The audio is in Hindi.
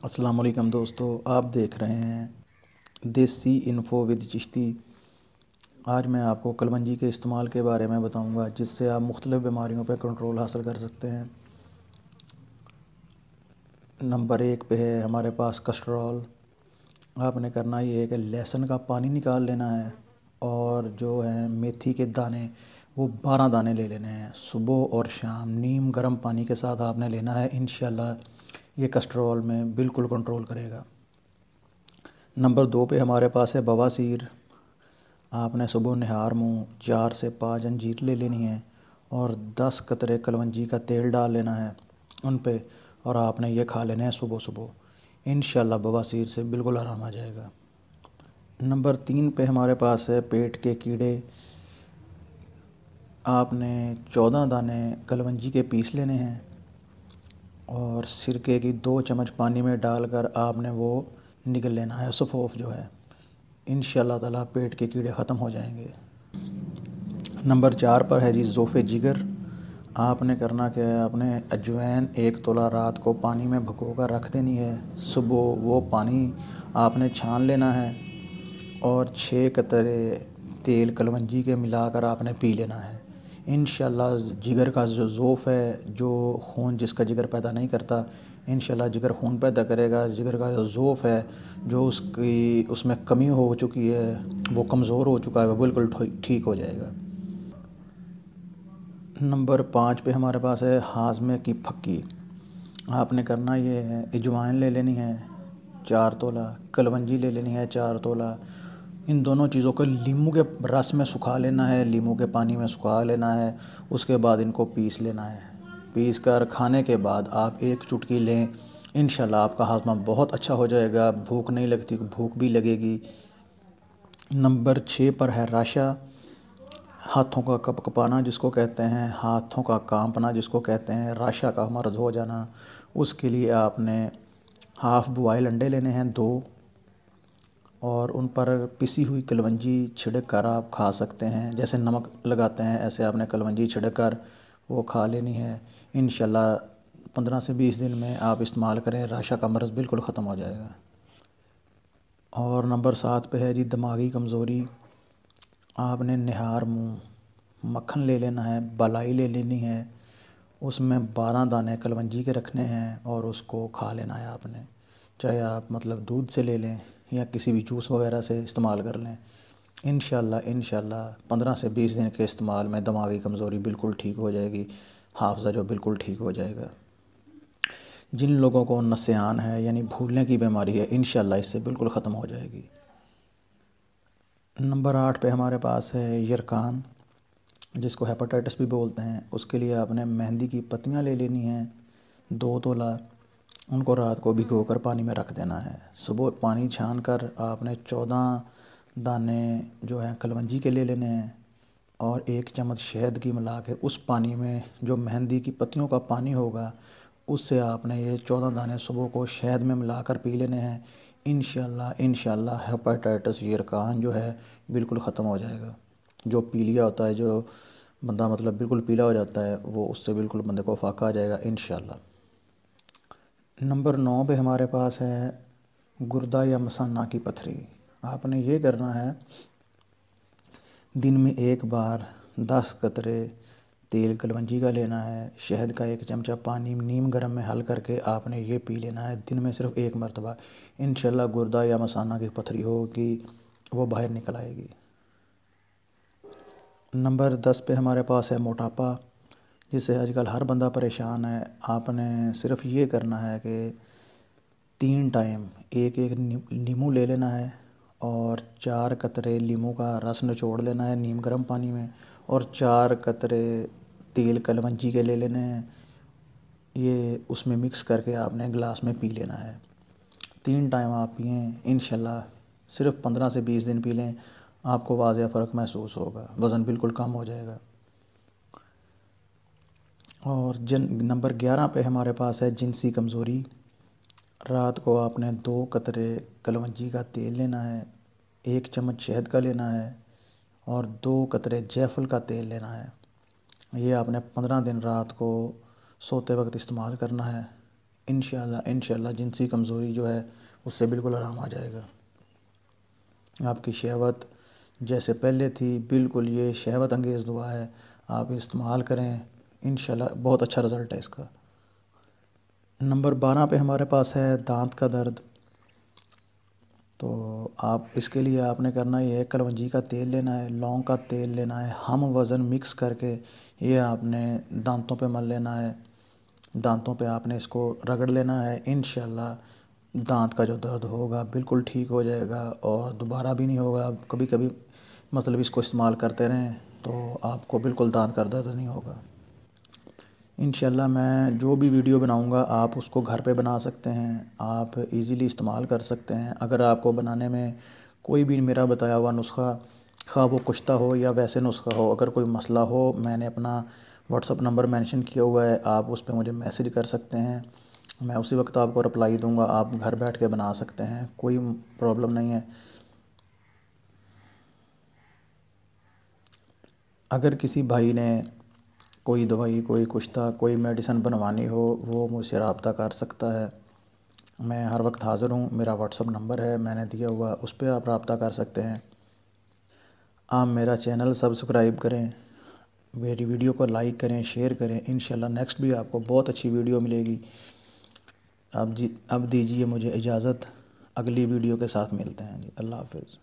अस्सलाम वालेकुम दोस्तों, आप देख रहे हैं देसी इन्फो विद चिश्ती। आज मैं आपको कलवंजी के इस्तेमाल के बारे में बताऊंगा, जिससे आप मुख्तलिफ़ बीमारियों पर कंट्रोल हासिल कर सकते हैं। नंबर 1 पे है हमारे पास कोलेस्ट्रॉल। आपने करना ये है कि लहसुन का पानी निकाल लेना है और जो है मेथी के दाने, वो 12 दाने ले लेने हैं। सुबह और शाम नीम गर्म पानी के साथ आपने लेना है। इंशाल्लाह ये कोलेस्ट्रॉल में बिल्कुल कंट्रोल करेगा। नंबर 2 पे हमारे पास है बवासीर। आपने सुबह निहार मुँह 4 से 5 अंजीर ले लेनी है और 10 कतरे कलवंजी का तेल डाल लेना है उन पे, और आपने ये खा लेने हैं सुबह सुबह। इंशाल्लाह बवासीर से बिल्कुल आराम आ जाएगा। नंबर 3 पे हमारे पास है पेट के कीड़े। आपने 14 दाने कलवंजी के पीस लेने हैं और सिरके की 2 चम्मच पानी में डालकर आपने वो निगल लेना है, सफ़ोफ जो है। इंशाल्लाह ताला पेट के कीड़े ख़त्म हो जाएंगे। नंबर 4 पर है जी ज़ोफ़े जिगर। आपने करना क्या है, आपने अजवाइन 1 तोला रात को पानी में भिगो कर रख देनी है। सुबह वो पानी आपने छान लेना है और 6 कतरे तेल कलवंजी के मिलाकर आपने पी लेना है। इंशाल्लाह जिगर का जो ज़ोफ़ है, जो खून जिसका जिगर पैदा नहीं करता, इंशाल्लाह जिगर खून पैदा करेगा। जिगर का जो ज़ोफ़ है, जो उसकी उसमें कमी हो चुकी है, वो कमज़ोर हो चुका है, वो बिल्कुल ठीक हो जाएगा। नंबर 5 पे हमारे पास है हाजमे की फक्की। आपने करना ये है, अजवाइन ले लेनी है 4 तोला, कलवंजी ले लेनी है 4 तोला। इन दोनों चीज़ों को नींबू के रस में सुखा लेना है, नींबू के पानी में सुखा लेना है। उसके बाद इनको पीस लेना है। पीस कर खाने के बाद आप 1 चुटकी लें, इंशाल्लाह आपका हाजमा बहुत अच्छा हो जाएगा। भूख नहीं लगती, भूख भी लगेगी। नंबर 6 पर है राशा। हाथों का कपकपाना जिसको कहते हैं, हाथों का कांपना जिसको कहते हैं, राशा का मर्ज़ हो जाना। उसके लिए आपने हाफ़ बॉयल अंडे लेने हैं 2, और उन पर पिसी हुई कलवंजी छिड़क कर आप खा सकते हैं। जैसे नमक लगाते हैं, ऐसे आपने कलवंजी छिड़क कर वो खा लेनी है। इंशाल्लाह 15 से 20 दिन में आप इस्तेमाल करें, राशा का मर्ज़ बिल्कुल ख़त्म हो जाएगा। और नंबर 7 पे है जी दिमागी कमज़ोरी। आपने निहार मुँह मक्खन ले लेना है, बलाई ले लेनी है। उसमें 12 दाने कलवंजी के रखने हैं और उसको खा लेना है आपने। चाहे आप मतलब दूध से ले लें या किसी भी जूस वगैरह से इस्तेमाल कर लें। इंशाल्लाह 15 से 20 दिन के इस्तेमाल में दिमागी कमज़ोरी बिल्कुल ठीक हो जाएगी। हाफ़ज़ा जो बिल्कुल ठीक हो जाएगा। जिन लोगों को नस्यान है यानी भूलने की बीमारी है, इंशाल्लाह इससे बिल्कुल ख़त्म हो जाएगी। नंबर 8 पे हमारे पास है यरकान, जिसको हेपेटाइटिस भी बोलते हैं। उसके लिए आपने मेहंदी की पत्तियां ले लेनी हैं 2 तोला। उनको रात को भिगो कर पानी में रख देना है। सुबह पानी छान कर आपने 14 दाने जो हैं कलवंजी के ले लेने हैं और 1 चम्मच शहद की मिला के उस पानी में, जो मेहंदी की पत्तियों का पानी होगा, उससे आपने ये 14 दाने सुबह को शहद में मिलाकर पी लेने हैं। इंशाल्लाह हेपेटाइटिस यरकान जो है बिल्कुल ख़त्म हो जाएगा। जो पीलिया होता है, जो बंदा मतलब बिल्कुल पीला हो जाता है, वो उससे बिल्कुल बंदे को फाका आ जाएगा इंशाल्लाह। नंबर 9 पे हमारे पास है गुर्दा या मसाना की पथरी। आपने ये करना है, दिन में 1 बार 10 कतरे तेल कलवंजी का लेना है, शहद का 1 चमचा पानी नीम गर्म में हल करके आपने ये पी लेना है दिन में सिर्फ़ 1 मरतबा। इंशाल्लाह गुर्दा या मसाना की पथरी होगी वो बाहर निकल आएगी। नंबर 10 पे हमारे पास है मोटापा, जिससे आजकल हर बंदा परेशान है। आपने सिर्फ़ ये करना है कि 3 टाइम एक एक नींबू ले लेना है और 4 कतरे नींबू का रस निचोड़ लेना है नीम गर्म पानी में, और 4 कतरे तेल कलवंजी के ले लेने हैं। ये उसमें मिक्स करके आपने गिलास में पी लेना है। 3 टाइम आप पिएँ, इंशाल्लाह सिर्फ़ 15 से 20 दिन पी लें, आपको वाज़ेह फ़र्क महसूस होगा, वज़न बिल्कुल कम हो जाएगा। और नंबर 11 पे हमारे पास है जिनसी कमज़ोरी। रात को आपने 2 कतरे कलवंजी का तेल लेना है, 1 चम्मच शहद का लेना है और 2 कतरे जायफल का तेल लेना है। ये आपने 15 दिन रात को सोते वक्त इस्तेमाल करना है। इंशाल्लाह जिनसी कमज़ोरी जो है उससे बिल्कुल आराम आ जाएगा। आपकी शहवत जैसे पहले थी, बिल्कुल ये शहवत अंगेज़ दुआ है, आप इस्तेमाल करें, इंशाल्लाह बहुत अच्छा रिज़ल्ट है इसका। नंबर 12 पे हमारे पास है दांत का दर्द। तो आप इसके लिए आपने करना ये है, कलवंजी का तेल लेना है, लौंग का तेल लेना है, हम वज़न मिक्स करके ये आपने दांतों पे मल लेना है। दांतों पे आपने इसको रगड़ लेना है, इंशाल्लाह दांत का जो दर्द होगा बिल्कुल ठीक हो जाएगा और दोबारा भी नहीं होगा। आप कभी कभी मतलब इसको इस्तेमाल करते रहें तो आपको बिल्कुल दांत का दर्द नहीं होगा। इंशाल्लाह मैं जो भी वीडियो बनाऊंगा आप उसको घर पे बना सकते हैं, आप इजीली इस्तेमाल कर सकते हैं। अगर आपको बनाने में कोई भी मेरा बताया हुआ नुस्खा, खा वो कुश्ता हो या वैसे नुस्खा हो, अगर कोई मसला हो, मैंने अपना व्हाट्सअप नंबर मेंशन किया हुआ है, आप उस पर मुझे मैसेज कर सकते हैं, मैं उसी वक्त आपको रिप्लाई दूंगा। आप घर बैठ के बना सकते हैं, कोई प्रॉब्लम नहीं है। अगर किसी भाई ने कोई दवाई, कोई कुश्ता, कोई मेडिसिन बनवानी हो, वो मुझसे रब्ता कर सकता है। मैं हर वक्त हाज़िर हूँ। मेरा व्हाट्सअप नंबर है मैंने दिया हुआ, उस पर आप रब्ता कर सकते हैं। आप मेरा चैनल सब्सक्राइब करें, मेरी वीडियो को लाइक करें, शेयर करें। इंशाल्लाह नेक्स्ट भी आपको बहुत अच्छी वीडियो मिलेगी। अब दीजिए मुझे इजाज़त, अगली वीडियो के साथ मिलते हैं जी। अल्लाह हाफ़िज़।